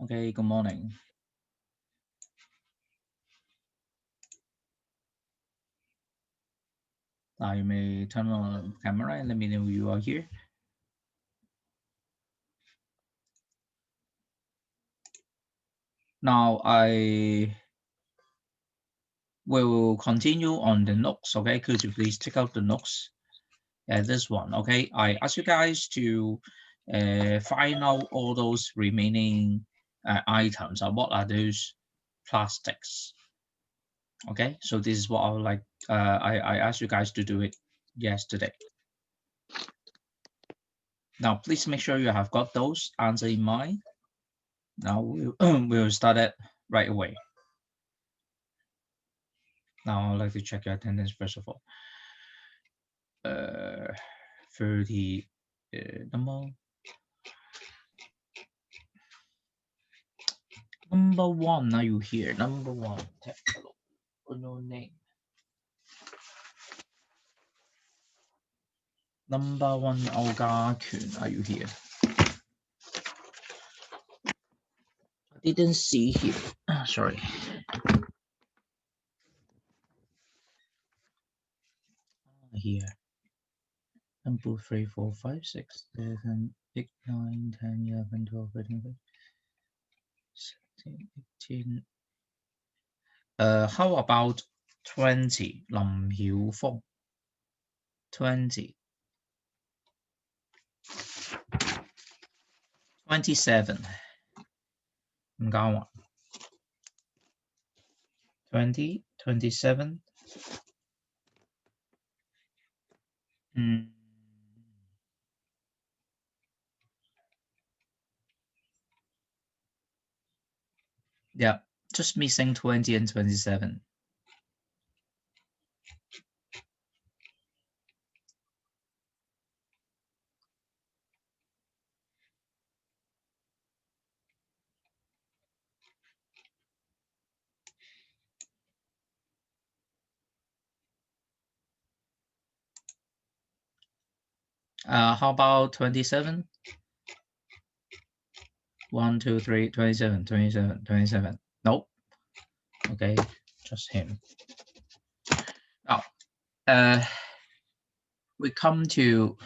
Okay, good morning. Now you may turn on the camera and let me know you are here. Now I will continue on the notes. Okay, could you please take out the notes? This one. Okay, I ask you guys to find out all those remaining items. What are those plastics? Okay, so this is what I would like. I asked you guys to do it yesterday. Now, please make sure you have got those answers in mind. Now we'll start it right away. Now I'd like to check your attendance first of all. 30 number one. Are you here? Number one. Take a look. No name. Number one, Olga Kun. Are you here? I didn't see here. Sorry. Here. 1, 2, 3, 4, 5, 6, 7, 8, 9, 10, 11, 12, 13, 14, 17, 18. How about 20? 林曉峰. 20. 27. 吳家華. 20, 27. Yeah, just missing 20 and 27. How about 27? 1, 2, 3, 27, 27, 27. Nope. Okay, just him. Now, we come to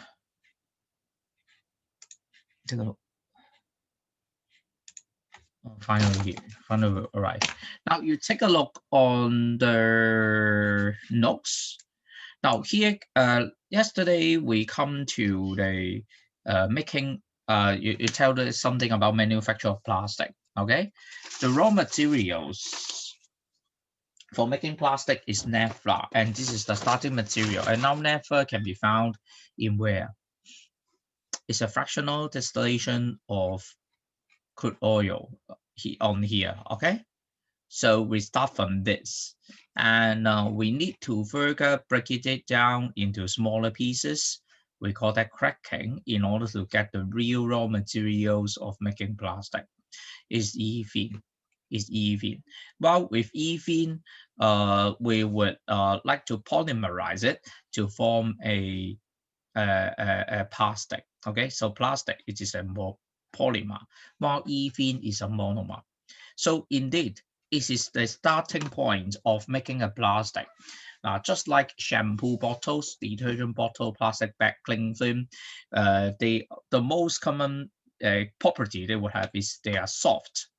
take a look. Finally here, finally arrived. Now you take a look on the notes. Now here, yesterday we come to the making. You tell us something about manufacture of plastic. Okay, the raw materials for making plastic is naphtha, and this is the starting material. And now naphtha can be found in where? It's a fractional distillation of crude oil on here. Okay, so we start from this, and we need to further break it down into smaller pieces. We call that cracking in order to get the real raw materials of making plastic. Is ethene. Is ethene. Well, with ethene, we would like to polymerize it to form a plastic. Okay, so plastic, it is a polymer, while ethene is a monomer. So indeed, it is the starting point of making a plastic. Just like shampoo bottles, detergent bottle, plastic bag, cling film, the most common property they would have is they are soft.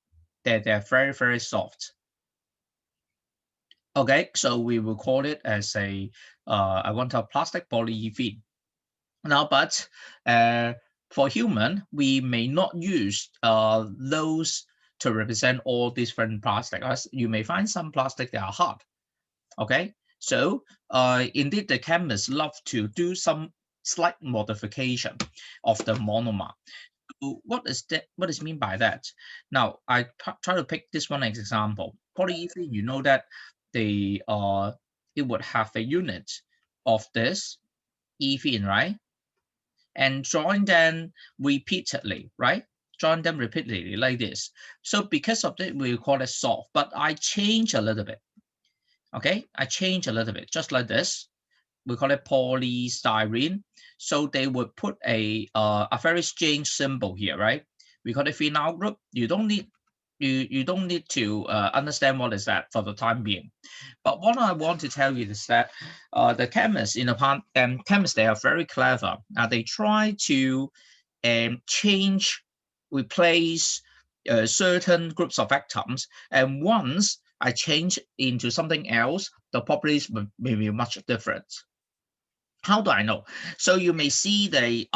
They're very, very soft. Okay, so we will call it as a plastic polyethylene. Now, but for human, we may not use those to represent all different plastic. As you may find some plastic that are hard. Okay, so indeed the chemists love to do some slight modification of the monomer. So what is that? What is mean by that? Now I try to pick this one as example. Polyethylene, you know that the it would have a unit of this ethene, right? And join them repeatedly, right? Join them repeatedly like this. So because of that, we call it soft, but I change a little bit. Okay, I change a little bit, just like this. We call it polystyrene. So they would put a very strange symbol here, right? We call it phenyl group. You don't need You don't need to understand what is that for the time being. But what I want to tell you is that the chemists in the past, chemists, they are very clever. They try to change, replace certain groups of atoms, and once I change into something else, the properties may be much different. How do I know? So you may see the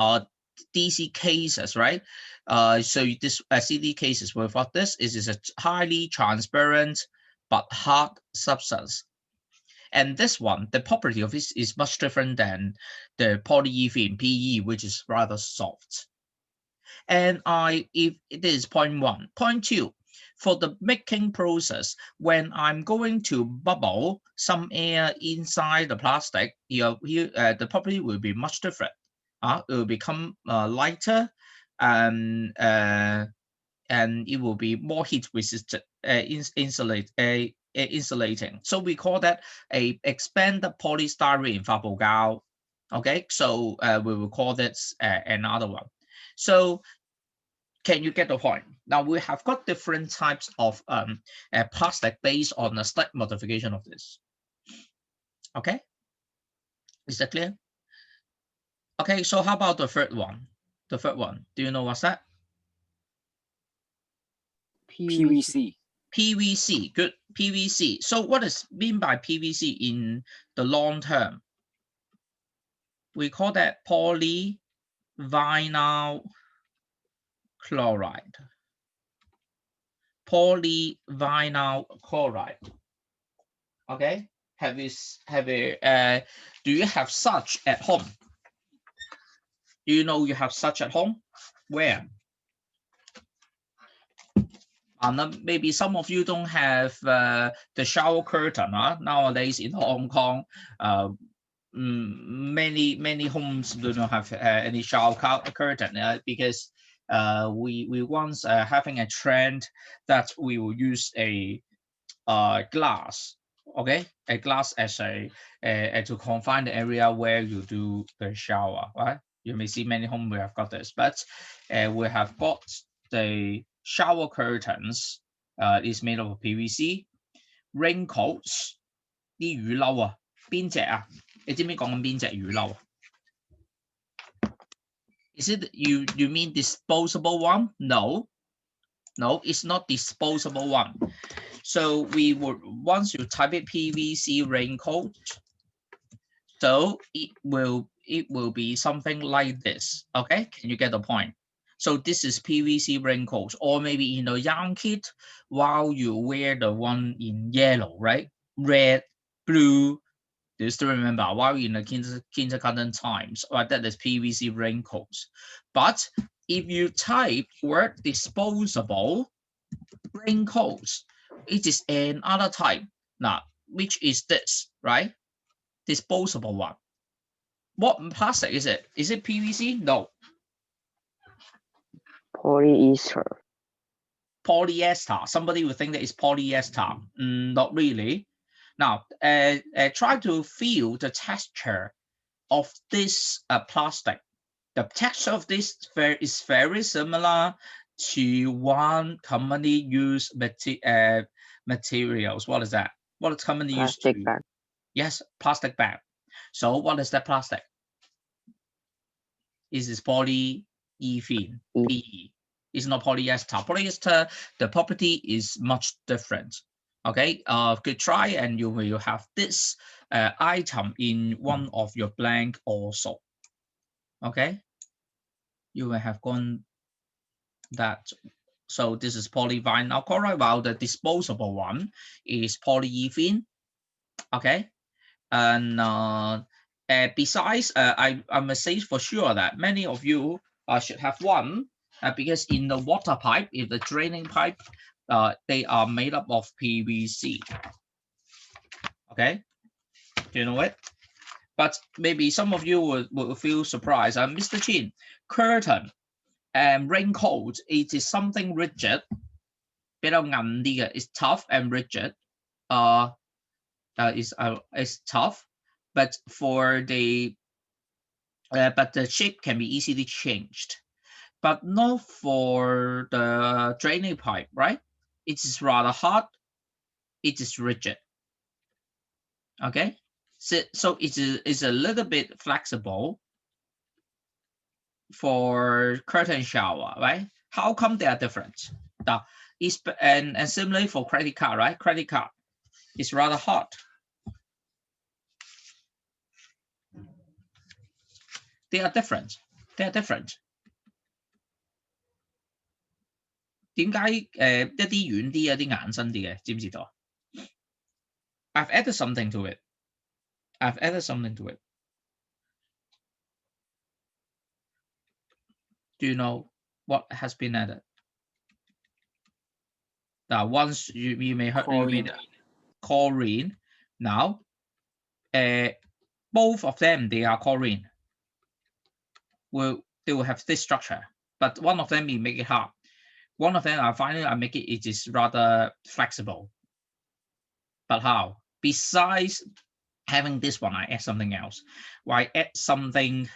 DC cases, right? So this CD cases with what this is a highly transparent but hard substance. And this one, the property of this is much different than the polyethylene PE, which is rather soft. And if it is point one. Point two, for the making process, when I'm going to bubble some air inside the plastic, the property will be much different. It will become lighter, and it will be more heat resistant, insulating. So we call that a expanded polystyrene 發泡膠. Okay, so we will call this another one. So can you get the point? Now we have got different types of plastic based on the slight modification of this. Okay, is that clear? Okay, so how about the third one? The third one, do you know what's that? PVC. PVC, good. PVC. So what is mean by PVC in the long term? We call that polyvinyl chloride. Polyvinyl chloride. Okay. Do you have such at home? Do you know you have such at home? Where? Maybe some of you don't have the shower curtain. Nowadays in Hong Kong, many homes do not have any shower curtain because we once having a trend that we will use a glass. Okay, a glass as to confine the area where you do the shower, right? You may see many homes we have got this, but we have got the shower curtains is made of PVC. Raincoats 啲雨褸啊，邊隻啊？你知唔知講緊邊隻雨褸啊？ Is it you mean disposable one? No, it's not disposable one. So we would once you type it PVC raincoat, so it will be something like this. Okay, can you get the point? So this is PVC raincoat, or maybe in the young kid, while you wear the one in yellow, right? Red, blue. Do you still remember while in the kindergarten times? Right, that is PVC raincoats. But if you type word disposable raincoats, it is another type. Now, which is this, right? Disposable one. What plastic is it? Is it PVC? No. Polyester. Polyester. Somebody would think that it's polyester. Not really. Now, try to feel the texture of this plastic. The texture of this is very similar to one commonly used materials. What is that? What is commonly used to? Plastic bag. Yes, plastic bag. So what is that plastic? Is this polyethylene? PE. It's not polyester. Polyester, the property is much different. Okay, good try, and you will have this item in one of your blank also. Okay, you will have gone that. So this is polyvinyl chloride, while the disposable one is polyethylene. Okay, and besides, I must say for sure that many of you should have one because in the water pipe, if the draining pipe, they are made up of PVC. Okay, do you know it? But maybe some of you will feel surprised. Mr. Chin, curtain and raincoat, it is something rigid. 比較硬啲嘅, it's tough and rigid. It's tough, but but the shape can be easily changed. But not for the draining pipe, right? it is rather hard, it is rigid. Okay, so it's a little bit flexible for curtain shower, right? How come they are different? Now, and similarly for credit card, right? Credit card is rather hard. They are different. They are different. 點解一啲軟啲啊，啲硬身啲嘅，知唔知道？I've added something to it. I've added something to it. Do you know what has been added? Now, once you may heard chlorine. Now, both of them they are chlorine. They will have this structure, but one of them will make it hard. One of them I make it is rather flexible. But how? Besides having this one, I add something else. Well, I add something,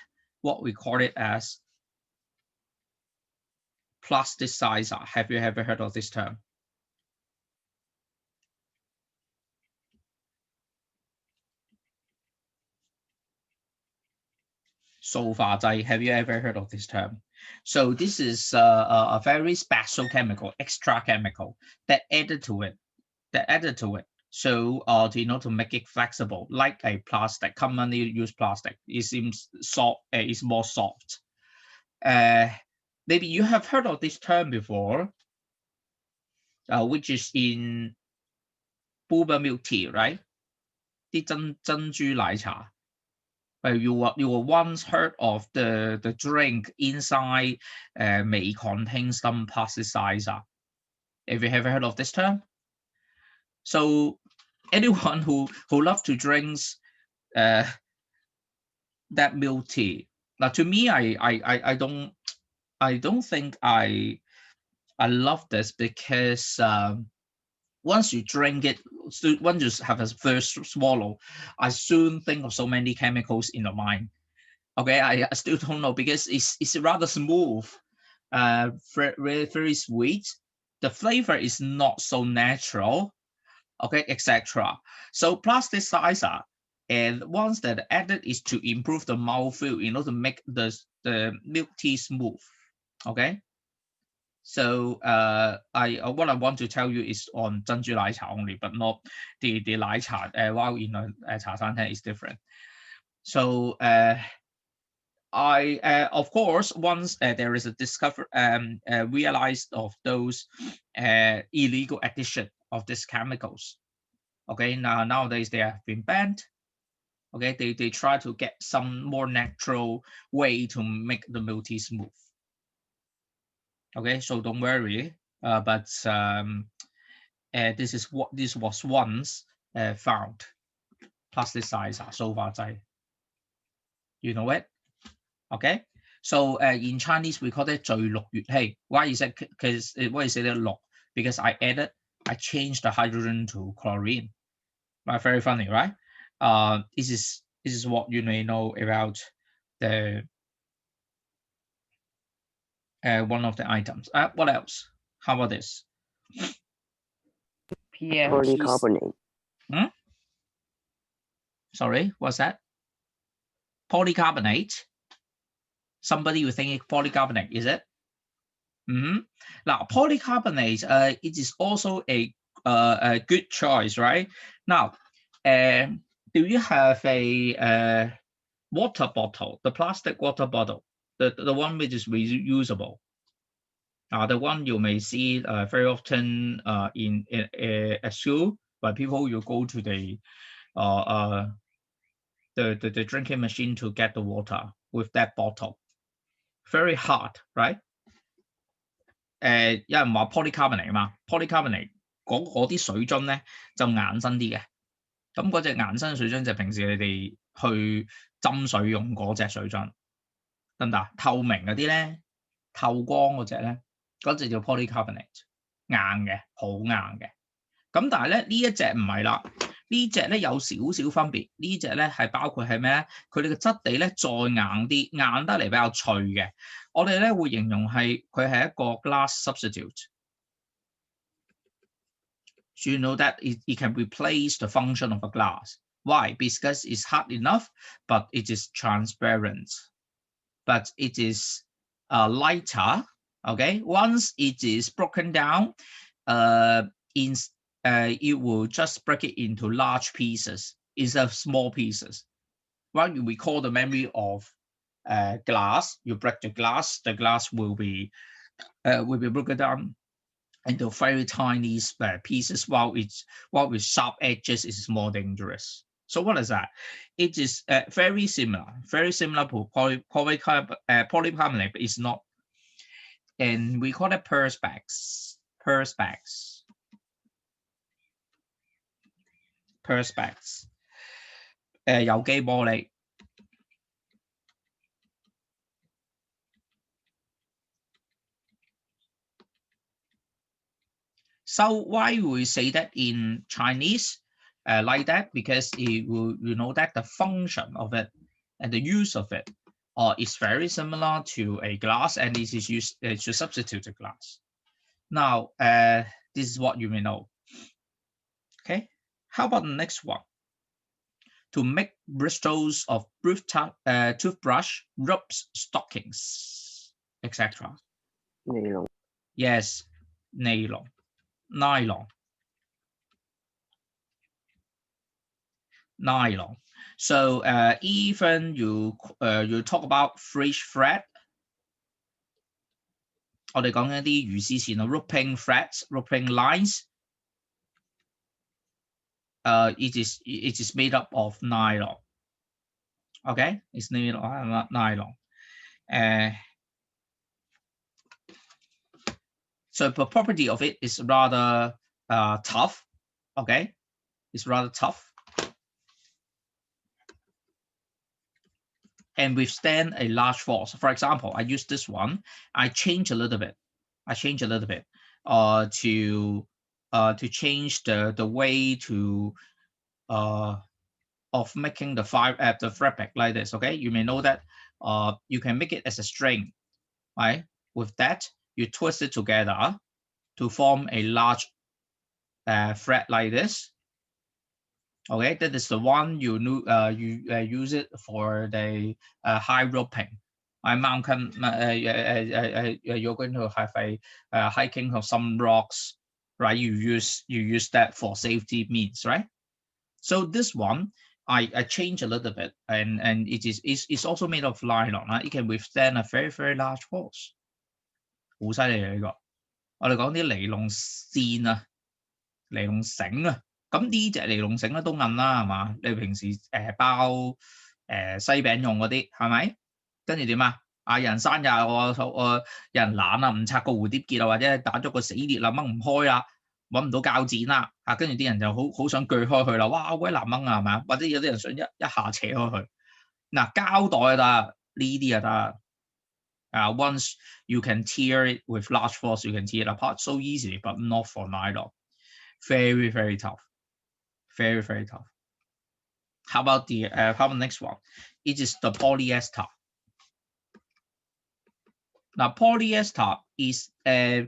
what we call it as plasticizer. Have you ever heard of this term? Have you ever heard of this term? So this is a very special chemical, extra chemical that added to it. So to make it flexible, like a plastic, commonly used plastic, it seems soft. It's more soft. Maybe you have heard of this term before, which is in boba milk tea, right? 啲珍珠奶茶。You were once heard of the drink inside may contain some plasticizer. Have you ever heard of this term? So anyone who loves to drink that milk tea. Now to me, I don't think I love this because once you drink it, once you have a first swallow, I soon think of so many chemicals in your mind. Okay, I still don't know because it's rather smooth, very, very sweet. The flavor is not so natural, okay, etc. So plasticizer, and once that added is to improve the mouthfeel, to make the milk tea smooth, okay. So what I want to tell you is on 珍珠奶茶 only, but not the 奶茶. While in a 茶餐廳 is different. So I of course once there is a realized of those illegal addition of these chemicals. Okay, nowadays they have been banned. Okay, they try to get some more natural way to make the milk tea smooth. Okay, so don't worry. But this was once found plasticizer 塑化劑. You know it? Okay. So in Chinese we call it 聚氯乙烯. Why is it? Because why is it 氯? Because I changed the hydrogen to chlorine. Right? Very funny, right? This is what you may know about the one of the items. What else? How about this? Polycarbonate. Sorry, what's that? Polycarbonate. Somebody will think polycarbonate, is it? Now, polycarbonate, it is also a good choice, right? Now, do you have a water bottle, the plastic water bottle, the one which is reusable? The one you may see very often in a school, where people you go to the drinking machine to get the water with that bottle. Very hard, right? 有人話 polycarbonate 嘛 ，polycarbonate 嗰啲水樽咧就硬身啲嘅，咁嗰隻硬身水樽就平時你哋去斟水用嗰隻水樽，得唔得？透明嗰啲咧，透光嗰隻咧，嗰隻叫 polycarbonate， 硬嘅，好硬嘅。咁但係咧呢一隻唔係啦，呢隻咧有少少分別，呢隻咧係包括係咩咧？佢哋嘅質地咧再硬啲，硬得嚟比較脆嘅。我哋咧會形容係佢係一個 glass substitute。So you know that it can replace the function of a glass. Why? Because it's hard enough, but it is transparent. But it is lighter. Okay, once it is broken down, it will just break it into large pieces instead of small pieces. Well, we call the memory of glass. You break the glass will be broken down into very tiny pieces, while with sharp edges is more dangerous. So what is that? It is very similar to polycarbonate, but it's not. And we call it perspex. Perspex. 有機玻璃。So why we say that in Chinese like that? Because you know that the function of it and the use of it is very similar to a glass, and it is used to substitute a glass. Now, this is what you may know. Okay, how about the next one? To make bristles of toothbrush, ropes, stockings, etc. Nylon. Yes, nylon. So even you talk about fridge thread, 我哋講緊啲魚絲線 roping threads, roping lines. It is made up of nylon. Okay, it's made of nylon. So the property of it is rather tough. Okay, it's rather tough and withstand a large force. For example, I use this one. I change a little bit to change the way to of making the fabric like this. Okay, you may know that you can make it as a string, right? With that, you twist it together to form a large thread like this. Okay, that is the one you use it for the high roping. Mountain, you're going to have a hiking of some rocks, right? You use that for safety means, right? So this one I change a little bit, and it's also made of nylon. It can withstand a very very large force. 好犀利呢個，我哋講啲尼龍線啊，尼龍繩啊。咁呢隻尼龍繩咧都韌啦，係嘛？你平時包西餅用嗰啲係咪？跟住點啊？有人生日有人懶啊，唔拆個蝴蝶結啊，或者打咗個死裂啦，掹唔開啦，揾唔到鉸剪啦，跟住啲人就好想鋸開佢啦，哇！好鬼難掹啊，係咪啊？或者有啲人想一下扯開佢。嗱，膠袋就得，呢啲就得。Once you can tear it with large force, you can tear it apart so easily, but not for nylon. Very, very tough. Very, very tough. How about the next one? It is the polyester. Now, polyester is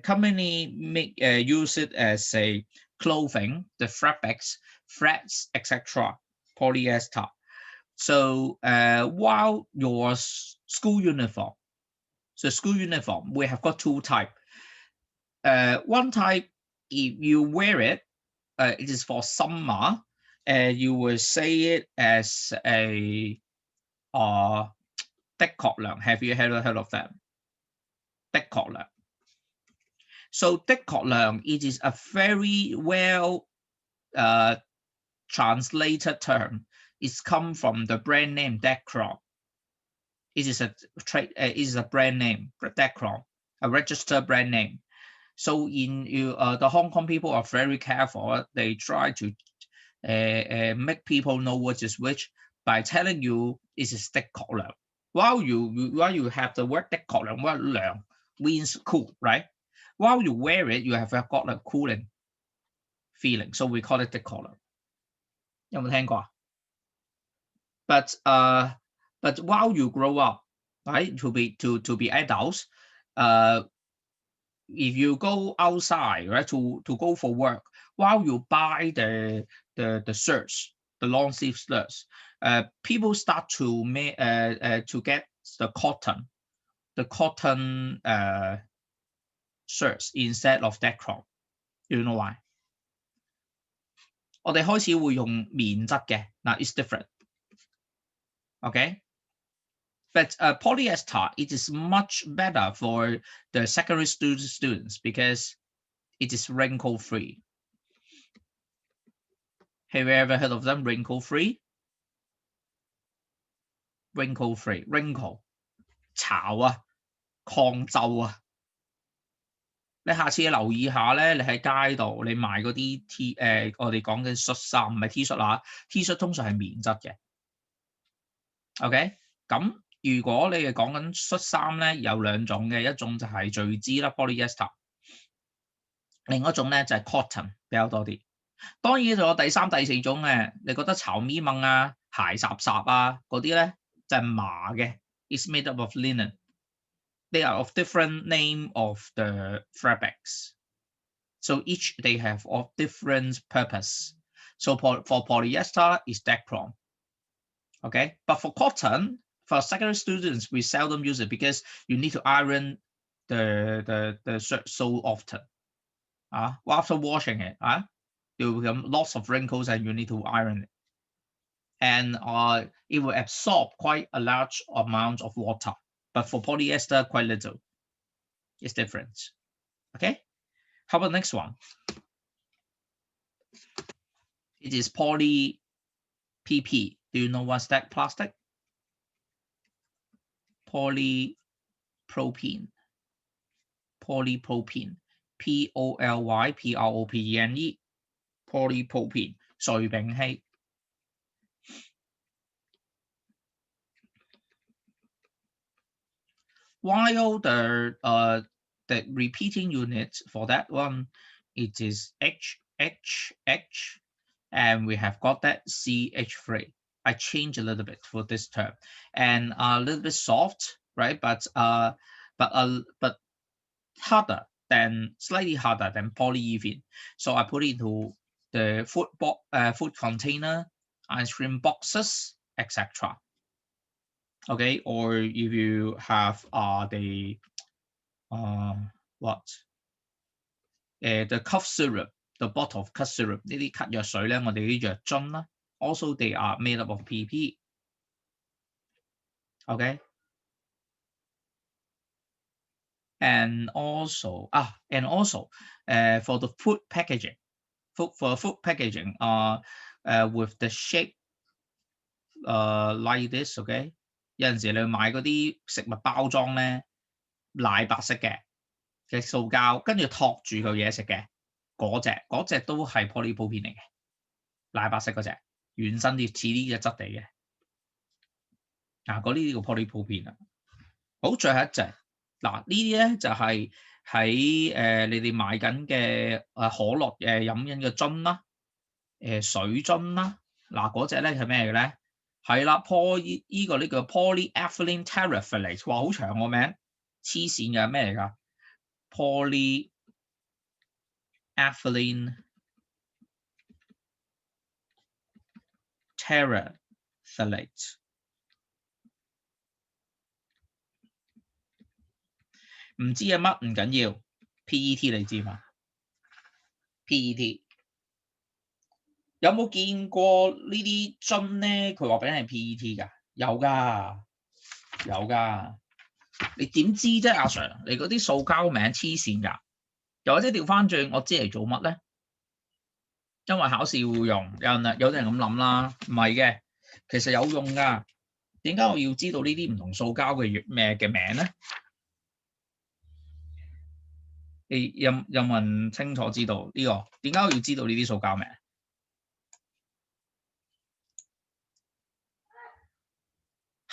commonly use it as a clothing, the fabrics, threads, etc. Polyester. So while your school uniform, we have got two types. One type, if you wear it, it is for summer, and you will say it as a 的確涼. Have you heard of that? 的確涼. So 的確涼, it is a very well translated term. It's come from the brand name Decron. It is a brand name, Decron, a registered brand name. So the Hong Kong people are very careful. They try to make people know what is which by telling you it is 的確涼. While you have the word 的確涼, word 涼 means cool, right? While you wear it, you have got a cooling feeling. So we call it 的確涼. 有冇聽過啊? But while you grow up, right, to be adults, if you go outside, right, to go for work, while you buy the shirts, the long sleeve shirts, people start to get the cotton shirts instead of Decron. You know why? 我哋開始會用棉質嘅，嗱 it's different. Okay? But polyester, it is much better for the secondary students because it is wrinkle free. Have you ever heard of them? Wrinkle free? Wrinkle free, wrinkle 潮啊，抗皺啊。你下次留意下咧，你喺街度你買嗰啲 T 我哋講嘅恤衫，唔係 T 恤啦 ，T 恤通常係棉質嘅。OK， 咁如果你係講緊恤衫咧，有兩種嘅，一種就係聚酯啦 polyester， 另一種咧就係 cotton 比較多啲。當然仲有第三、第四種嘅，你覺得巢咪掹啊、鞋雜雜啊嗰啲咧就係麻嘅 ，is made up of linen. They are of different name of the fabrics. So each they have of different purpose. So for polyester is Decron. Okay, but for cotton, for secondary students, we seldom use it because you need to iron the shirt so often. Well, after washing it, there will become lots of wrinkles and you need to iron it. And it will absorb quite a large amount of water. But for polyester, quite little. It's different. Okay? How about the next one? It is poly PP. Do you know what's that plastic? Polypropylene. Polypropylene. Polypropylene. Polypropylene. 聚丙烯。While the repeating unit for that one, it is HHH, and we have got that CH3. I changed a little bit for this term, and a little bit soft, right? But harder than slightly harder than polyethylene. So I put it into the food container, ice cream boxes, etc. Okay, or if you have the cough syrup, the bottle of cough syrup 呢啲咳藥水咧，我哋啲藥樽啦 ，also they are made up of PP. Okay, and also for the food packaging, for food packaging with the shape like this. Okay. 有陣時你買嗰啲食物包裝咧，奶白色嘅塑膠，跟住托住個嘢食嘅嗰隻都係 polypropylene 嚟嘅，奶白色嗰隻，原身啲似呢隻質地嘅。嗰呢啲叫 polypropylene 啊。好，最後一隻，呢啲咧就係喺你哋買緊嘅可樂飲緊嘅樽啦，水樽啦，嗰隻咧係咩嘅咧？係啦，呢個叫 polyethylene terephthalate， 哇，好長個名，黐線嘅咩嚟㗎 ？polyethylene terephthalate， 唔知係乜唔緊要 ，PET 你知嘛 ？PET。有冇見過呢啲樽咧？佢話俾你係 PET 㗎，有㗎，有㗎。你點知啫，阿 Sir？ 你嗰啲塑膠名黐線㗎。又或者調翻轉，我知嚟做乜咧？因為考試會用，有啲人咁諗啦，唔係嘅，其實有用㗎。點解我要知道呢啲唔同塑膠嘅咩嘅名咧？你有冇人清楚知道呢個？點解我要知道呢啲塑膠名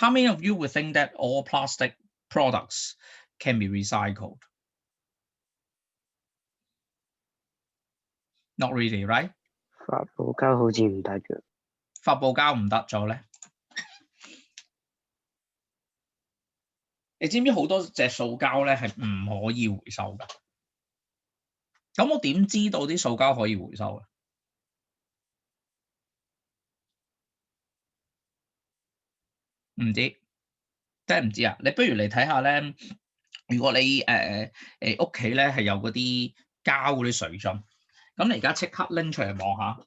？How many of you would think that all plastic products can be recycled? Not really, right? 發泡膠好似唔得嘅。發泡膠唔得咗咧？你知唔知好多隻塑膠咧係唔可以回收㗎？咁我點知道啲塑膠可以回收啊？唔知，真係唔知啊！你不如嚟睇下咧，如果你屋企咧係有嗰啲膠嗰啲水樽，咁你而家即刻拎出嚟望下。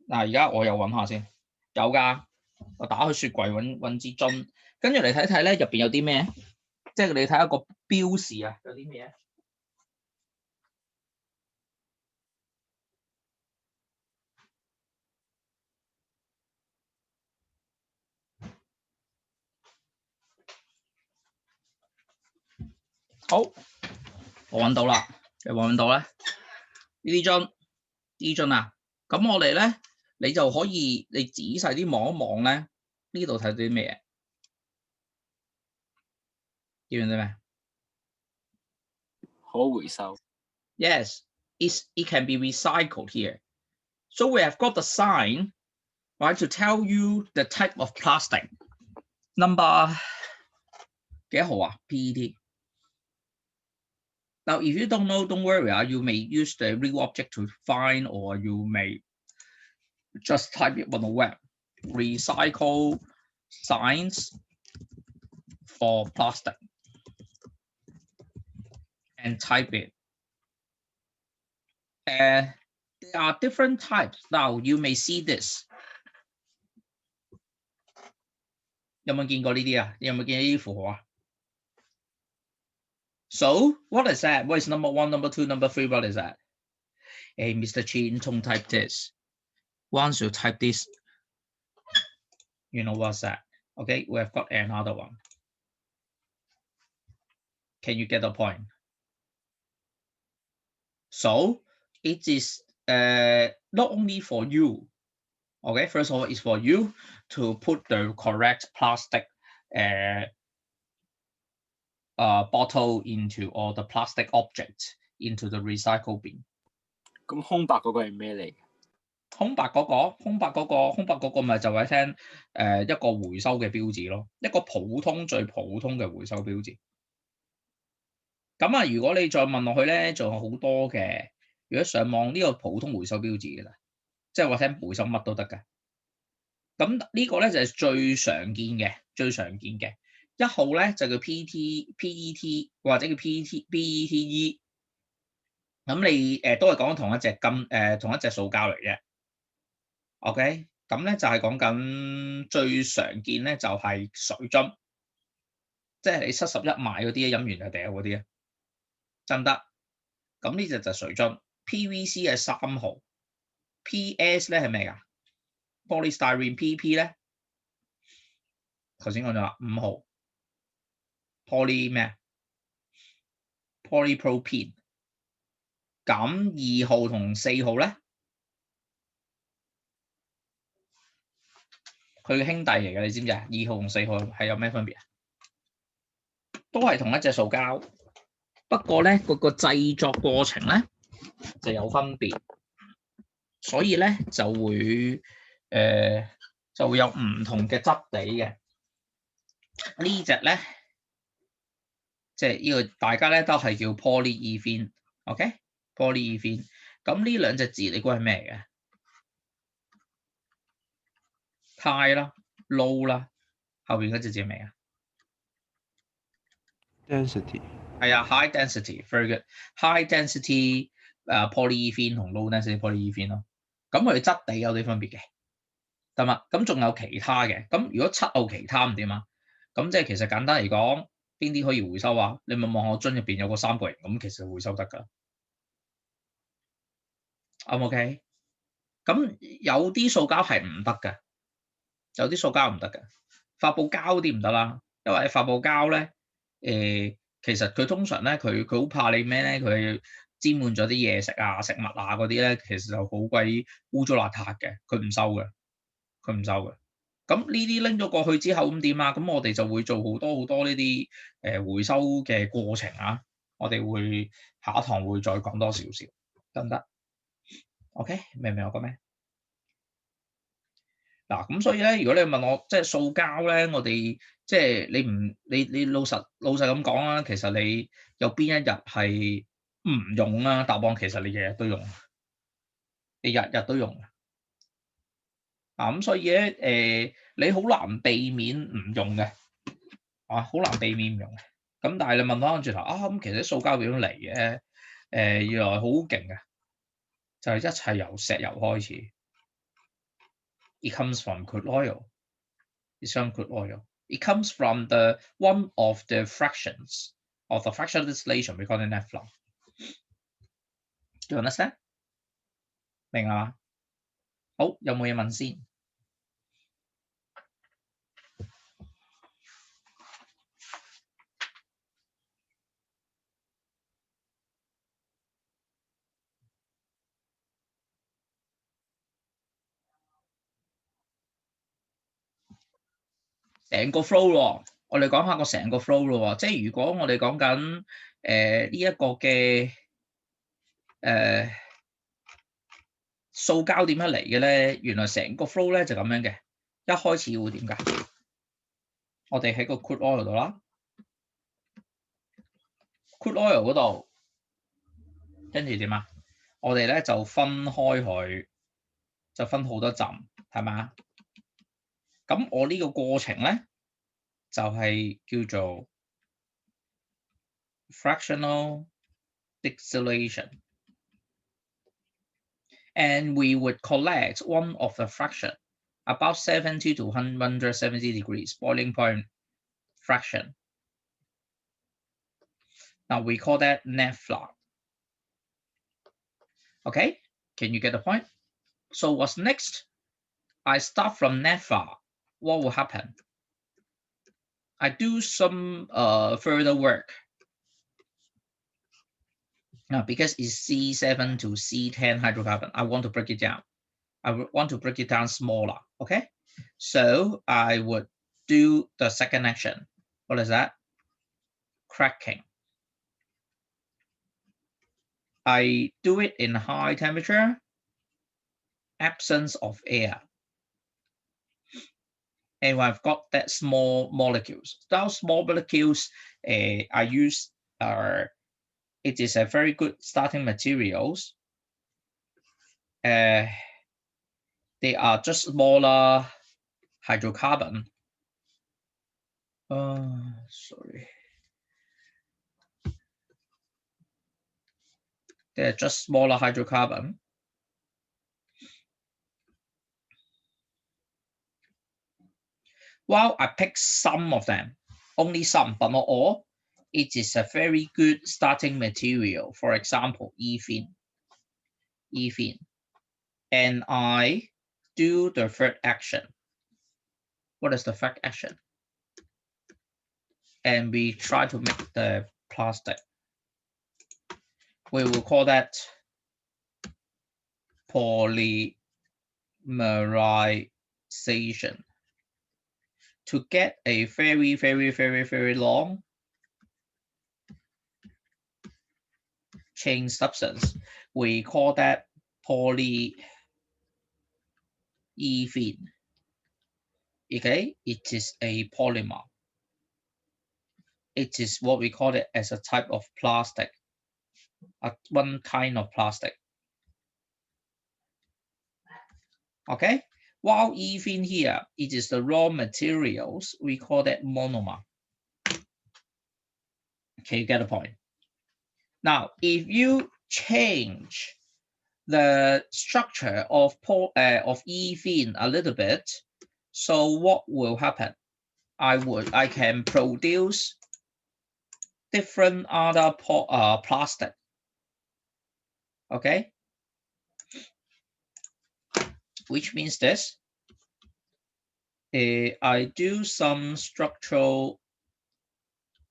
嗱，而家我又揾下先，有㗎。我打開雪櫃揾支樽，跟住嚟睇睇咧，入邊有啲咩？即係你睇下個標示啊，有啲咩？好，我揾到啦，你揾唔揾到咧？呢啲樽啊，咁我哋咧，你就可以你仔細啲望一望咧，呢度睇到啲咩嘢？見唔見到咩？可回收。Yes, it can be recycled here. So we have got the sign, right, to tell you the type of plastic. Number 幾號啊 ？PET. Now, if you don't know, don't worry. You may use the real object to find, or you may just type it on the web. Recycle signs for plastic, and type it. There are different types. Now, you may see this. 有冇見過呢啲啊？有冇見呢啲符號啊？ So, what is that? What is number 1, number 2, number 3? What is that? Hey, Mr. Chin, don't type this. Once you type this, you know what's that? Okay, we have got another one. Can you get the point? So, it is not only for you. Okay, first of all, it's for you to put the correct plastic bottle into, or the plastic object into the recycle bin. 咁空白嗰個係咩嚟？空白嗰個咪就係聽一個回收嘅標誌咯，一個最普通嘅回收標誌。咁啊，如果你再問落去咧，仲有好多嘅。如果上網呢個普通回收標誌嘅啦，即係話聽回收乜都得㗎。咁呢個咧就係最常見嘅。一號咧就叫 PET 或者叫 PETE。咁你都係講同一隻塑膠嚟嘅。OK， 咁咧就係講緊最常見咧就係水樽，即係你71買嗰啲飲完就掉嗰啲啊，得唔得？咁呢隻就水樽。PVC 係3號 ，PS 咧係咩㗎 ？Polystyrene PP 咧，頭先講咗啦，5號。Poly 咩 ？Polypropylene。咁2號同4號咧，佢嘅兄弟嚟嘅，你知唔知啊？2號同4號係有咩分別啊？都係同一隻塑膠，不過咧個製作過程咧就有分別，所以咧就會有唔同嘅質地嘅。呢隻咧，即係呢個大家咧都係叫 polyethylene，OK？Polyethylene。咁呢兩隻字你估係咩嚟嘅？ high 啦 ，low 啦，後邊嗰隻字係咩啊 density 係啊 ，high density，very good。high density polyethylene 同 low density polyethylene 咯。咁佢哋質地有啲分別嘅，得嘛？咁仲有其他嘅。咁如果7號其他唔點啊？咁即係其實簡單嚟講，邊啲可以回收啊？你咪望我樽入邊有個3角形，咁其實回收得㗎。OK？咁有啲塑膠係唔得嘅。有啲塑膠唔得嘅，發泡膠啲唔得啦，因為發泡膠咧，其實佢通常咧，佢好怕你咩咧？佢沾滿咗啲嘢食啊、食物啊嗰啲咧，其實就好鬼污糟邋遢嘅，佢唔收嘅。咁呢啲拎咗過去之後咁點啊？咁我哋就會做好多呢啲回收嘅過程啊。我哋會下一堂會再講多少少，得唔得 ？OK， 明唔明我講咩？嗱，咁所以咧，如果你問我即係塑膠咧，我哋即係你老實咁講啦，其實你有邊一日係唔用啦，答案其實你日日都用，你日日都用咁所以咧你好難避免唔用嘅，好難避免唔用嘅。咁但係你問翻轉頭咁其實塑膠點樣嚟嘅？原來好勁嘅，就係一切由石油開始。It comes from crude oil. It's from crude oil. It comes from the one of the fractions of the fraction distillation. We call it net flow. Do you understand? 明啦嘛？好，有冇嘢問先？成個 flow 咯，我哋講下個成個 flow 咯。即係如果我哋講緊呢一個嘅塑膠點樣嚟嘅咧？原來成個 flow 咧就咁樣嘅。一開始會點㗎？我哋喺個 crude oil 度啦 ，crude oil 嗰度，跟住點啊？我哋咧就分開佢，就分好多浸，係嘛？咁我呢個過程咧就係叫做 fractional distillation。And we would collect one of the fraction about 70 to 170 degrees boiling point fraction. Now we call that net flow. Okay, can you get the point? So what's next? I start from net flow. What will happen? I do some further work. Now, because it's C7 to C10 hydrocarbon, I want to break it down. I want to break it down smaller, okay? So I would do the second action. What is that? Cracking. I do it in high temperature, absence of air. And I've got that small molecules. Those small molecules I use it is a very good starting materials. They are just smaller hydrocarbon. Sorry. They're just smaller hydrocarbon. While I pick some of them, only some, but not all, it is a very good starting material. For example, ethene. And I do the third action. What is the third action? And we try to make the plastic. We will call that polymerization. To get a very, very, very, very long chain substance, we call that polyethylene. Okay, it is a polymer. It is what we call it as a type of plastic, one kind of plastic. Okay, while ethene here, it is the raw materials, we call that monomer. Okay, you get the point. Now, if you change the structure of ethene a little bit, so what will happen? I can produce different other plastic. Okay, which means this. I do some structural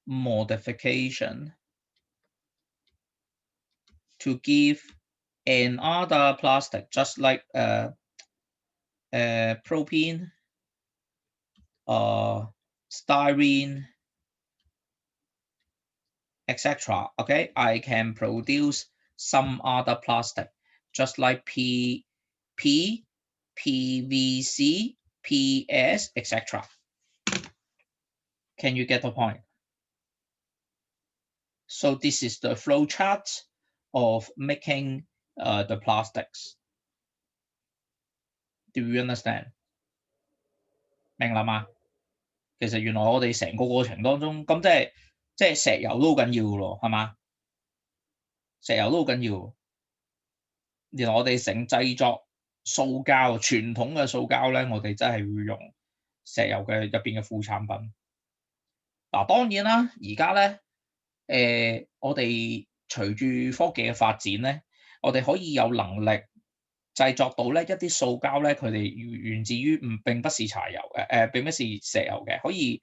modification to give another plastic, just like propene, styrene, etc. Okay, I can produce some other plastic, just like PP, PVC, PS, etc. Can you get the point? So this is the flow chart of making the plastics. Do you understand? 明啦嘛？其實原來我哋成個過程當中，咁即係石油都好緊要嘅咯，係嘛？石油都好緊要。原來我哋成製作塑膠，傳統嘅塑膠咧，我哋真係會用石油嘅入邊嘅副產品。嗱，當然啦，而家咧，我哋隨住科技嘅發展咧，我哋可以有能力製作到咧一啲塑膠咧，佢哋源自於並不是柴油嘅，並不是石油嘅，可以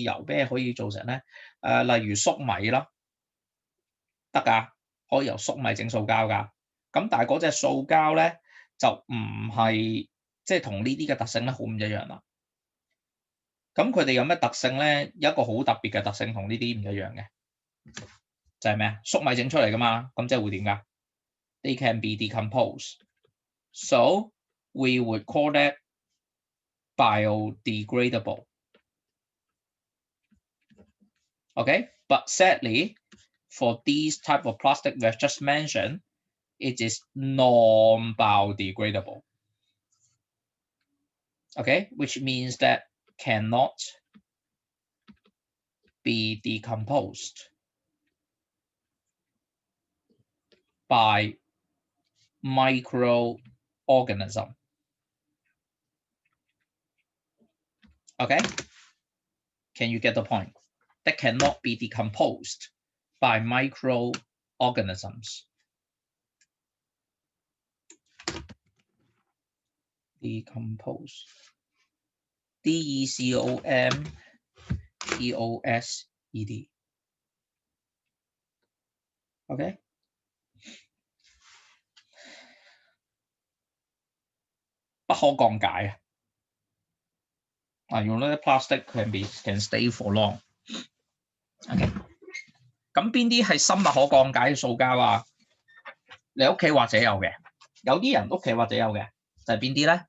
由咩可以做成咧？例如粟米啦，得㗎，可以由粟米整塑膠㗎。咁但係嗰隻塑膠咧就唔係即係同呢啲嘅特性咧好唔一樣啦。咁佢哋有咩特性咧？有一個好特別嘅特性同呢啲唔一樣嘅，就係咩啊？粟米整出嚟㗎嘛，咁即係會點㗎？They can be decomposed, so we would call that biodegradable. Okay, but sadly, for these type of plastic we have just mentioned, it is non-biodegradable. Okay, which means that cannot be decomposed by microorganism. Okay, can you get the point? That cannot be decomposed by microorganisms. Decompose. D-E-C-O-M-P-O-S-E-D. Okay. 不可降解啊！用呢啲 plastic can stay for long. OK. 咁邊啲係生物可降解嘅塑膠啊？你屋企或者有嘅，有啲人屋企或者有嘅，就係邊啲咧？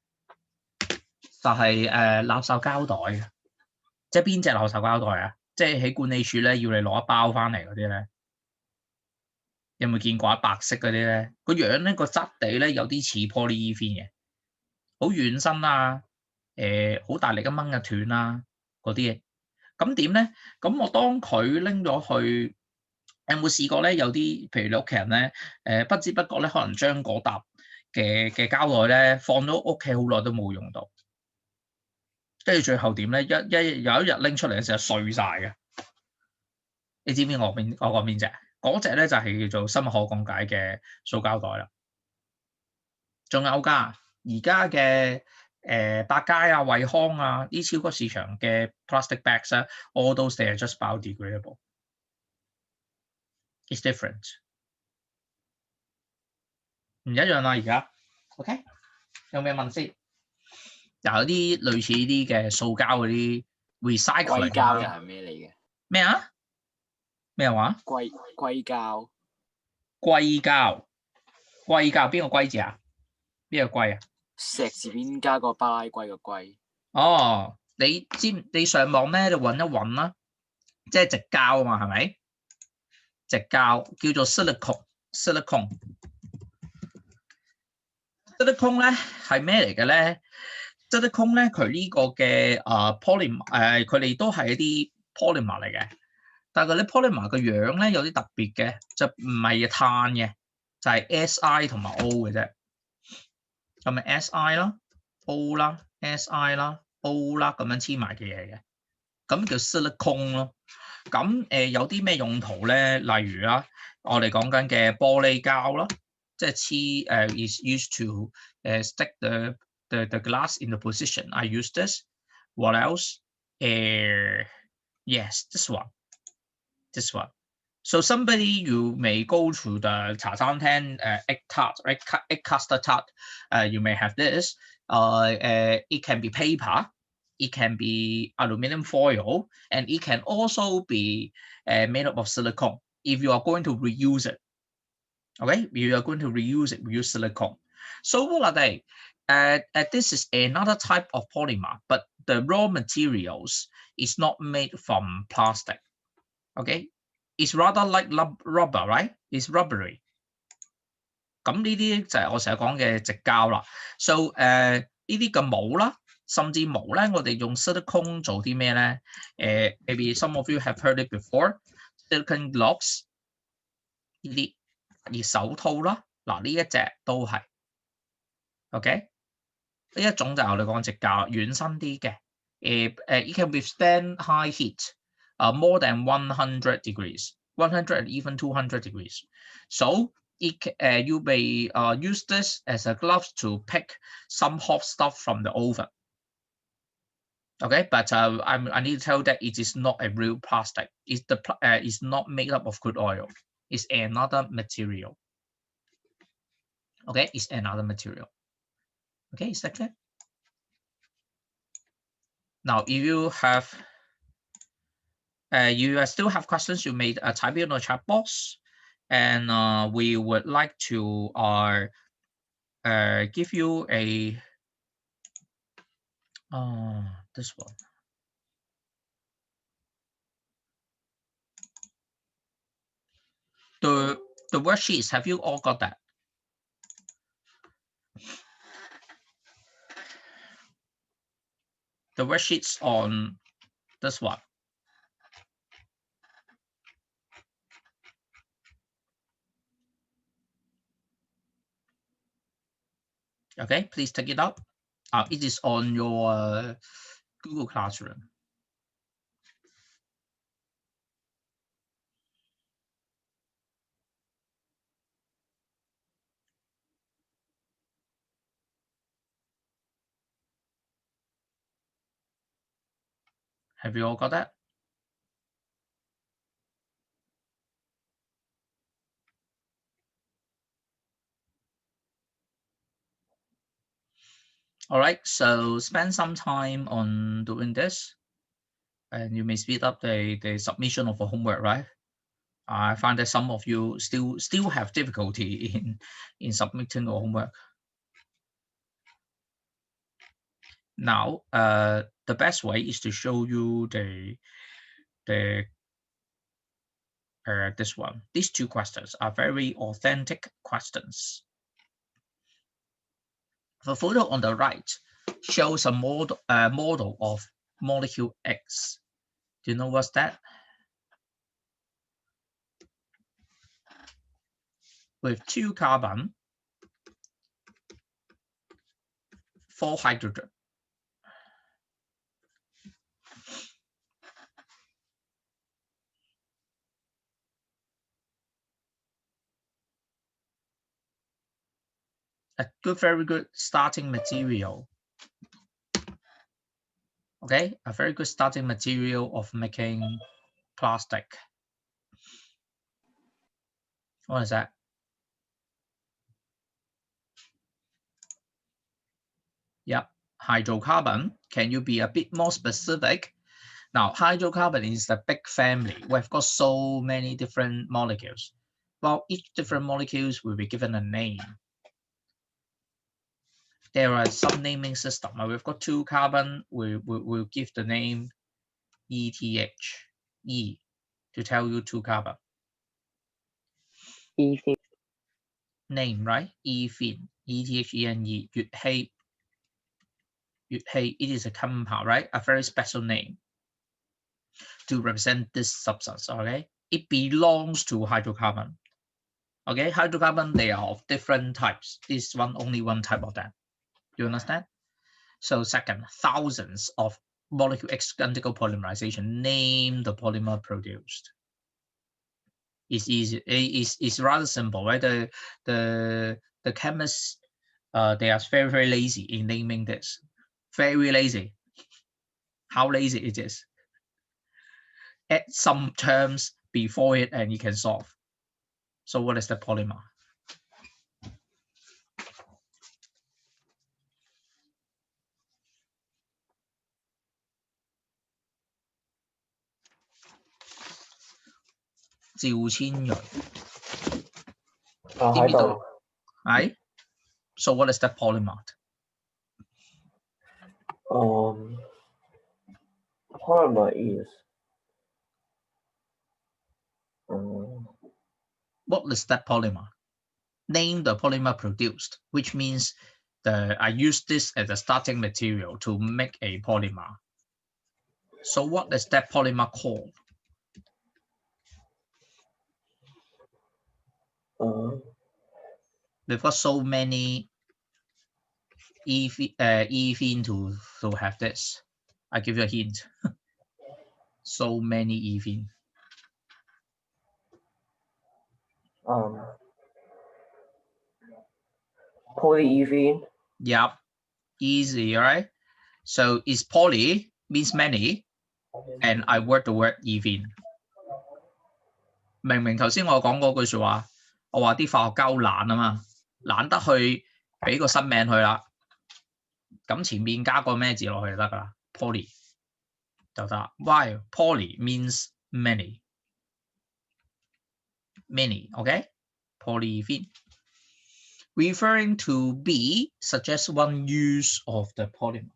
就係垃圾膠袋，即係邊隻垃圾膠袋啊？即係喺管理處咧要你攞一包翻嚟嗰啲咧，有冇見過白色嗰啲咧？個樣咧個質地咧有啲似 polyethylene 嘅，好軟身啊，好大力咁掹嘅斷啦嗰啲嘢。咁點咧？咁我當佢拎咗去，有冇試過咧？有啲譬如你屋企人咧，不知不覺咧，可能將嗰沓嘅膠袋咧放咗屋企好耐都冇用到。跟住最後點咧？有一日拎出嚟嘅時候碎晒嘅，你知唔知我講邊隻？嗰隻咧就係叫做生物可降解嘅塑膠袋啦。仲有㗎，而家嘅百佳啊、惠康啊啲超級市場嘅 plastic bags 咧 ，all those they are just biodegradable. It's different. 唔一樣啦，而家 OK 有咩問先？有啲類似啲嘅塑膠嗰啲 recycling 硅膠又係咩嚟嘅？咩啊？咩話？硅膠。硅膠邊個硅字啊？邊個硅啊？石字邊加個巴拉圭個圭。哦，你上網咧就揾一揾啦，即係矽膠啊嘛，係咪？矽膠叫做 silicone。silicone 咧係咩嚟嘅咧？silicone咧佢呢個嘅polymer佢哋都係一啲 polymer 嚟嘅，但係嗰啲 polymer 嘅樣咧有啲特別嘅，就唔係碳嘅，就係 Si 同埋 O 嘅啫。咁咪 Si 啦、O 啦、Si 啦、O 啦咁樣黐埋嘅嘢嘅，咁叫 silicone 咯。咁有啲咩用途咧？例如啦，我哋講緊嘅玻璃膠啦。即係黐is used to stick the glass in the position. I use this. What else? Yes, this one. So somebody you may go to the 茶餐廳egg tart, egg custard tart. You may have this. It can be paper. It can be aluminum foil, and it can also be made up of silicone. If you are going to reuse it. Okay, you are going to reuse it, reuse silicone. So what are they? This is another type of polymer, but the raw materials is not made from plastic. Okay, It's rather like rubber, right? It's rubbery. 咁呢啲就係我成日講嘅矽膠啦。So 呢啲嘅帽啦，甚至毛咧，我哋用 silicone 做啲咩咧？maybe some of you have heard it before. Silicone gloves 呢啲，而手套啦，嗱呢一隻都係 ，OK？ 呢一種就係我哋講矽膠，軟身啲嘅。It can withstand high heat, more than 100 degrees, 100 and even 200 degrees. So you may use this as a glove to pick some hot stuff from the oven. Okay, but I need to tell you that it is not a real plastic. It's not made up of crude oil. It's another material. Okay, it's another material. Okay, is that clear? Now, if you have still have questions, you may type it in the chat box, and we would like to give you a this one. The worksheets, have you all got that? The worksheets on this one. Okay, please take it out. It is on your Google Classroom. Have you all got that? All right, so spend some time on doing this, and you may speed up the submission of a homework, right? I find that some of you still have difficulty in submitting your homework. Now, the best way is to show you this one. These two questions are very authentic questions. The photo on the right shows a model of molecule X. Do you know what's that? With 2 carbon, 4 hydrogen. A very good starting material. Okay, a very good starting material of making plastic. What is that? Yep, hydrocarbon. Can you be a bit more specific? Now, hydrocarbon is the big family. We've got so many different molecules. Well, each different molecules will be given a name. There are some naming system. We've got 2 carbon. We'll give the name ETH, E, to tell you 2 carbon. Ethene. Name, right? Ethene, ETHENE, 乙烯. It is a compound, right? A very special name to represent this substance, okay? It belongs to hydrocarbon. Okay, hydrocarbon, they are of different types. This one, only one type of them. Do you understand? So second, thousands of molecule exchangeable polymerization. Name the polymer produced. It's easy. It's rather simple, right? The chemists, they are very, very lazy in naming this. Very lazy. How lazy it is. Add some terms before it and you can solve. So what is the polymer? Right? So what is the polymer? Polymer is What is that polymer? Name the polymer produced, which means I use this as a starting material to make a polymer. So what is that polymer called? We've got so many ethene to have this. I give you a hint. So many ethene. Polyethylene. Yep, easy, right? So is poly means many, and I word the word ethene. 明明頭先我講嗰句説話，我話啲化學家好懶啊嘛，懶得去俾個新名佢啦。咁前面加個咩字落去就得㗎啦 ，poly 就得。Why poly means many, okay? Polyethylene. Referring to B suggests one use of the polymer.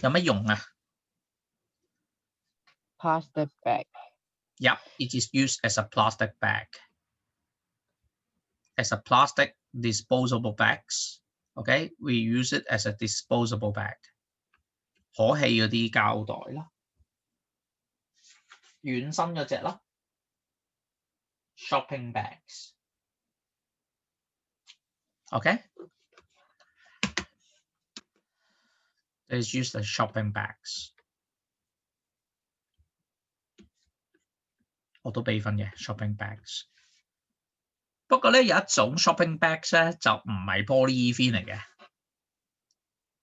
有乜用啊？ Plastic bag. Yep, it is used as a plastic bag. As a plastic disposable bags. Okay, we use it as a disposable bag. 可氣嗰啲膠袋啦，軟身嗰隻啦 ，shopping bags。Okay, it's used as shopping bags。我都俾分嘅 shopping bags。不過咧有一種 shopping bags 咧就唔係 polyethylene 嚟嘅，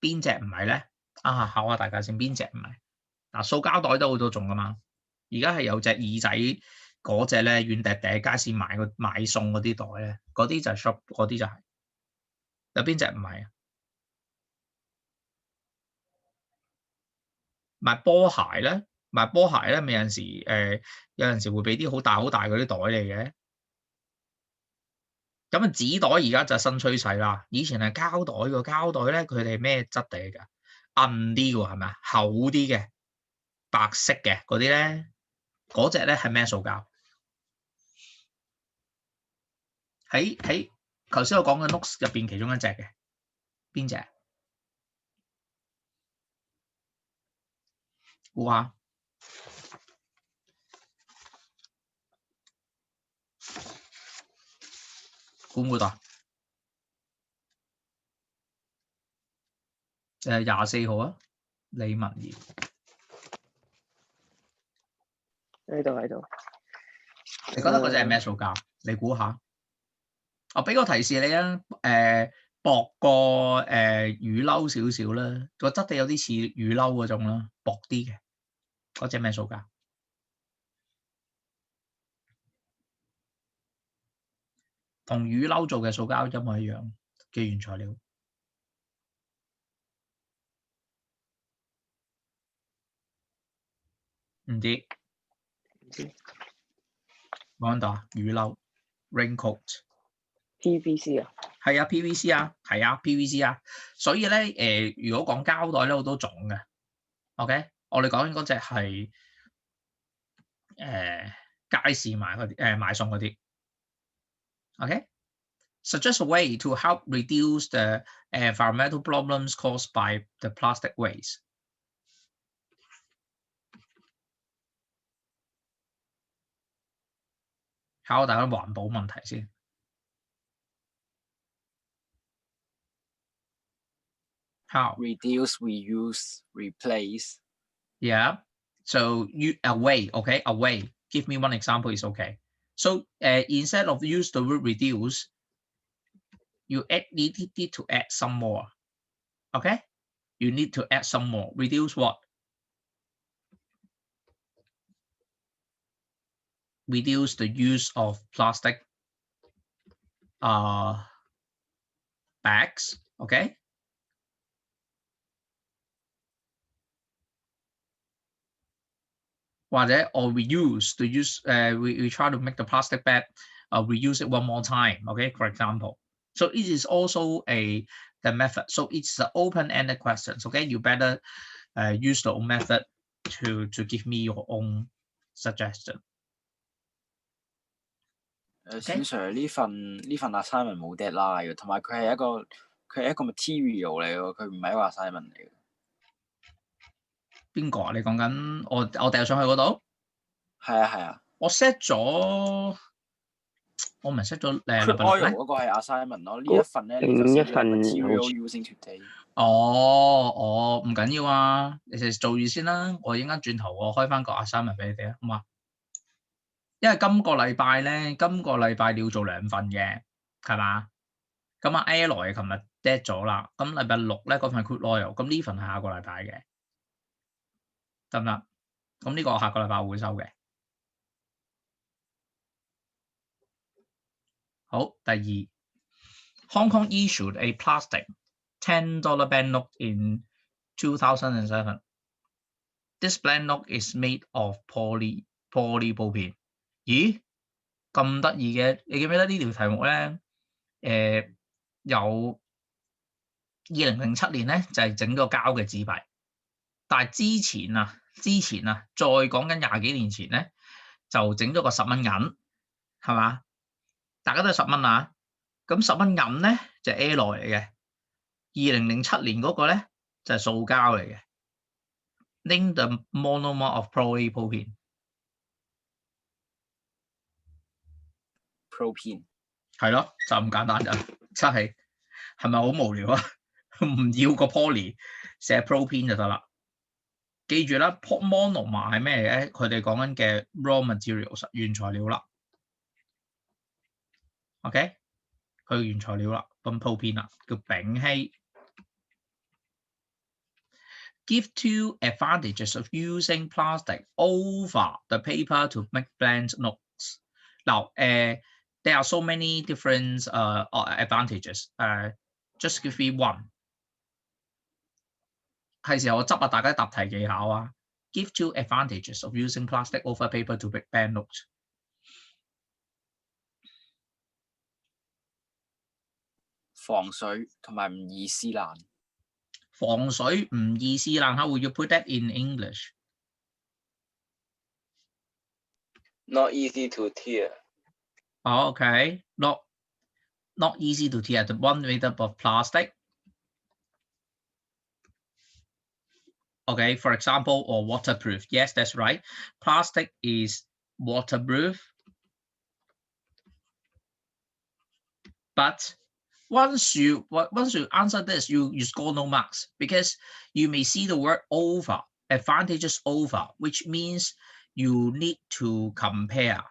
邊隻唔係咧？啊，考下大家先，邊隻唔係？嗱，塑膠袋都好多種噶嘛。而家係有隻耳仔嗰隻咧軟嗲嗲，街市買餸嗰啲袋咧，嗰啲就係 shop， 嗰啲就係。有邊隻唔係啊？買波鞋咧，咪有陣時會俾啲好大嗰啲袋嚟嘅。咁啊，紙袋而家就新趨勢啦。以前係膠袋喎，膠袋咧佢哋咩質地嚟㗎？韌啲喎，係咪啊？厚啲嘅，白色嘅嗰啲咧，嗰隻咧係咩塑膠？喺頭先我講嘅 notes 入邊其中一隻嘅，邊隻？估下。估唔估到？24號啊，李文儀。喺度。你覺得嗰隻係咩塑膠？你估下。我俾個提示你啊，薄過雨褸少少啦，個質地有啲似雨褸嗰種啦，薄啲嘅。嗰隻咩塑膠？同雨褸做嘅塑膠一模一樣嘅原材料。唔知。講到啊，雨褸 raincoat。PVC 啊？係啊 ，PVC 啊，係啊 ，PVC 啊。所以咧，如果講膠袋咧好多種嘅。OK， 我哋講緊嗰隻係街市買嗰啲買餸嗰啲。OK， suggest a way to help reduce the environmental problems caused by the plastic waste。考大家環保問題先。How? Reduce, reuse, replace. Yeah. So a way, okay, a way. Give me one example is okay. So instead of use the word reduce, you need to add some more. Okay? You need to add some more. Reduce what? Reduce the use of plastic bags. Okay? Or reuse to use we try to make the plastic bag reuse it one more time, okay, for example. So it is also the method. So it's the open-ended questions, okay. You better use the own method to give me your own suggestion。孫 Sir 呢份 assignment 冇 deadline 嘅，同埋佢係一個 material 嚟嘅，佢唔係一個 assignment 嚟嘅。邊個啊？你講緊我掉上去嗰度？係啊。我 set 咗，我唔係 set 咗Crude oil 嗰個係 assignment 咯，呢一份咧你就寫咗 material using today。唔緊要啊，你哋做住先啦，我應間轉頭我開翻個 assignment 俾你哋啊，好嘛？因為今個禮拜你要做2份嘅，係嘛？咁啊 A 來琴日 dead 咗啦，咁禮拜6咧嗰份 crude oil，咁呢份係下個禮拜嘅，得唔得？咁呢個下個禮拜我會收嘅。好，第2 ，Hong Kong issued a plastic $10 banknote in 2007. This banknote is made of polypropylene. 咦，咁得意嘅，你記唔記得呢條題目咧？有2007年咧就係整個膠嘅紙幣，但係之前再講緊20幾年前咧就整咗個10蚊銀，係嘛？大家都係10蚊啊，咁10蚊銀咧就係 A 來嚟嘅，2007年嗰個咧就係塑膠嚟嘅。Name the monomer of polypropylene。propene 係咯，就咁簡單咋，真係咪好無聊啊？唔要個 poly 寫 propene 就得啦。記住啦 ，monomer 係咩嘅？佢哋講緊嘅 raw materials 原材料啦。OK， 佢原材料啦，咁 propene 啦，叫丙烯。Give 2 advantages of using plastic over the paper to make blank notes. Now, there are so many different advantages. Just give me one. 係時候我執下大家答題技巧啊。Give 2 advantages of using plastic over paper to make blank notes. 防水同埋唔易撕爛。防水唔易撕爛。How would you put that in English? Not easy to tear. Okay, not easy to tear. The one made up of plastic. Okay, for example, or waterproof. Yes, that's right. Plastic is waterproof. But once you answer this, you score no marks because you may see the word over, advantages over, which means you need to compare.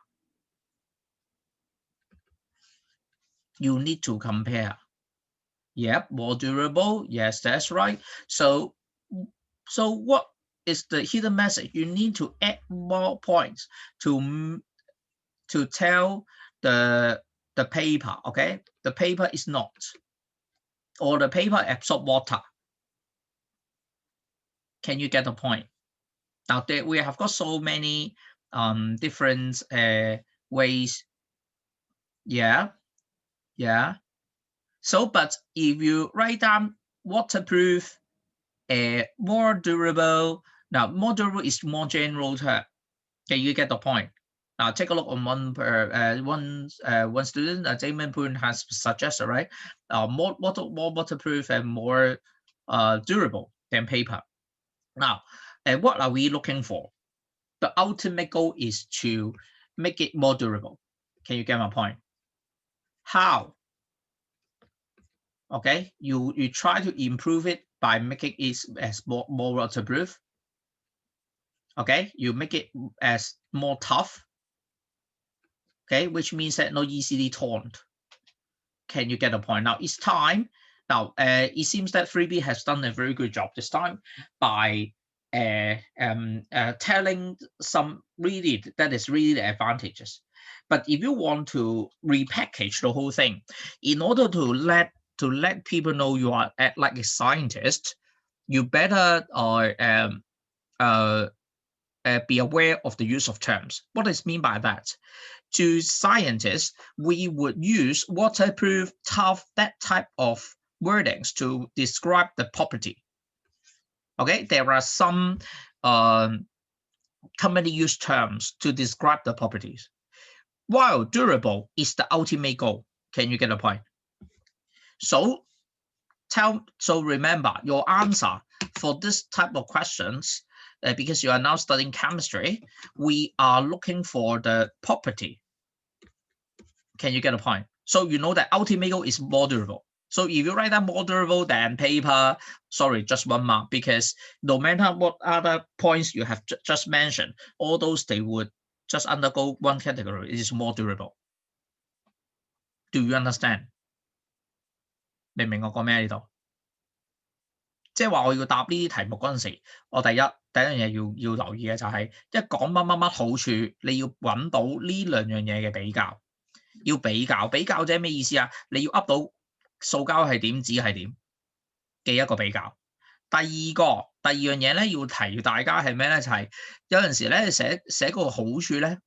You need to compare. Yep, more durable. Yes, that's right. So what is the hidden message? You need to add more points to tell the paper. Okay, the paper is not, or the paper absorb water. Can you get the point? Now we have got so many different ways. Yeah. So, but if you write down waterproof, more durable. Now, more durable is more general term. Can you get the point? Now, take a look on one student, Jamin Poon has suggested, right? More waterproof and more durable than paper. Now, what are we looking for? The ultimate goal is to make it more durable. Can you get my point? How? Okay, you try to improve it by making it as more waterproof. Okay, you make it as more tough. Okay, which means that not easily torn. Can you get the point? Now it's time. Now it seems that 3B has done a very good job this time by telling some that is really the advantages. But if you want to repackage the whole thing, in order to let people know you are like a scientist, you better be aware of the use of terms. What does it mean by that? To scientists, we would use waterproof, tough, that type of wordings to describe the property. Okay, there are some commonly used terms to describe the properties. While durable is the ultimate goal. Can you get the point? So remember your answer for this type of questions, because you are now studying chemistry, we are looking for the property. Can you get a point? So you know that ultimate goal is more durable. So if you write that more durable than paper, sorry, just 1 mark, because no matter what other points you have just mentioned, all those they would just undergo one category. It is more durable. Do you understand? 明唔明我講咩喺呢度？即係話我要答呢啲題目嗰陣時，我第一樣嘢要留意嘅就係一講乜乜乜好處，你要揾到呢兩樣嘢嘅比較，要比較即係咩意思啊？你要噏到塑膠係點，紙係點嘅一個比較。第二樣嘢咧要提大家係咩咧？就係有陣時咧寫個好處咧，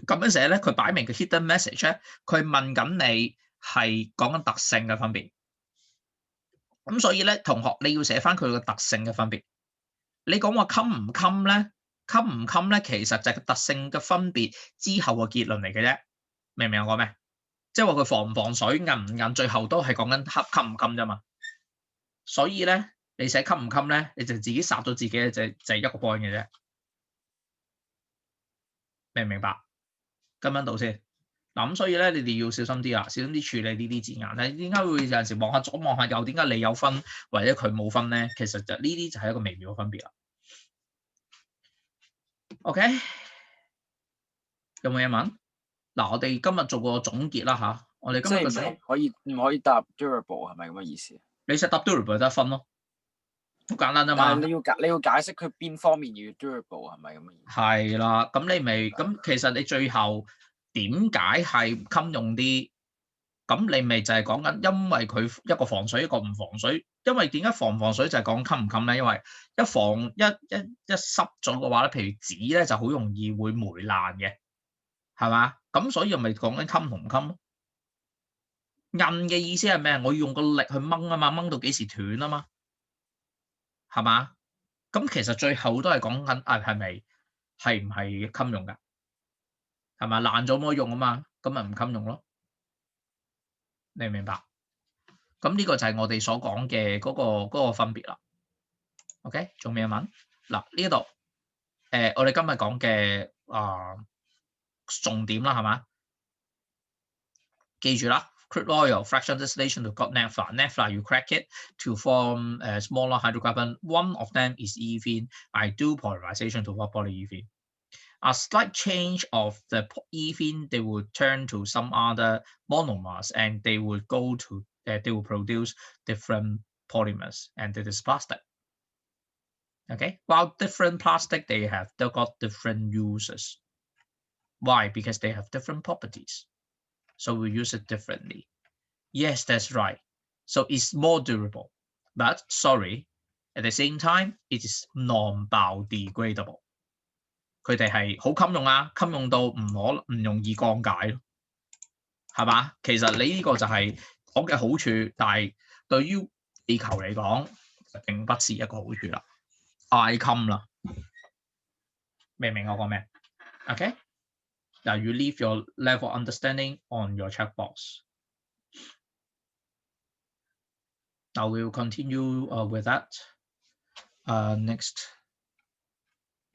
咁樣寫咧，佢擺明嘅 hidden message 咧，佢問緊你係講緊特性嘅分別。咁所以咧，同學你要寫翻佢個特性嘅分別。你講話襟唔襟咧？襟唔襟咧？其實就係特性嘅分別之後個結論嚟嘅啫。明唔明我講咩？即係話佢防唔防水、韌唔韌，最後都係講緊襟唔襟啫嘛。所以咧，你寫襟唔襟咧，你就自己殺咗自己就係一個 point 嘅啫。明唔明白？跟唔跟到先？嗱咁所以咧，你哋要小心啲啦，小心啲處理呢啲字眼咧。點解會有陣時望下左望下右？點解你有分或者佢冇分咧？其實就呢啲就係一個微妙嘅分別啦。OK， 有冇嘢問？嗱，我哋今日做個總結啦嚇。我哋今日唔可以答 durable 係咪咁嘅意思？你實答 durable 得分咯，好簡單啫嘛。但係你要解釋佢邊方面要 durable 係咪咁嘅意思？係啦，咁你咪咁其實你最後點解係襟用啲？咁你咪就係講緊，因為佢一個防水，一個唔防水。因為點解防唔防水就係講襟唔襟咧？因為一濕咗嘅話咧，譬如紙咧就好容易會霉爛嘅，係嘛？咁所以咪講緊襟同唔襟咯。韌嘅意思係咩？我要用個力去掹啊嘛，掹到幾時斷啊嘛，係嘛？咁其實最後都係講緊係唔係襟用㗎？係嘛？爛咗冇用啊嘛，咁咪唔襟用咯。你明白？咁呢個就係我哋所講嘅嗰個分別啦。OK， 仲未問？嗱呢度我哋今日講嘅重點啦，係嘛？記住啦 ，crude oil fraction distillation to got naphtha. Naphtha you crack it to form a smaller hydrocarbon. One of them is ethene. I do polymerization to form polyethylene. A slight change of the ethene, they would turn to some other monomers, and they would they will produce different polymers, and it is plastic. Okay, while different plastic, they've got different uses. Why? Because they have different properties. So we use it differently. Yes, that's right. So it's more durable. But sorry, at the same time, it is non-biodegradable. 佢哋係好襟用啊，襟用到唔容易降解咯，係嘛？其實你呢個就係講嘅好處，但係對於地球嚟講，並不是一個好處啦。太襟啦，明唔明我講咩 ？OK， now you leave your level of understanding on your checkbox. Now we will continue with that in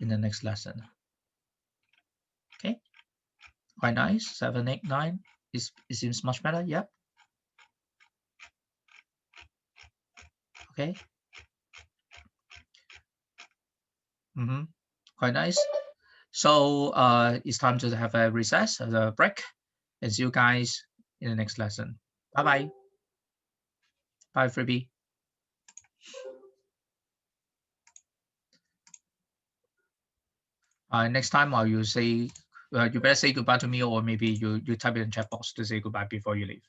the next lesson. Okay, quite nice. 7, 8, 9. It seems much better. Yeah. Okay. Quite nice. So it's time to have a recess, a break, and see you guys in the next lesson. Bye-bye. Bye, freebie. Next time while you say, you better say goodbye to me, or maybe you type it in chat box to say goodbye before you leave.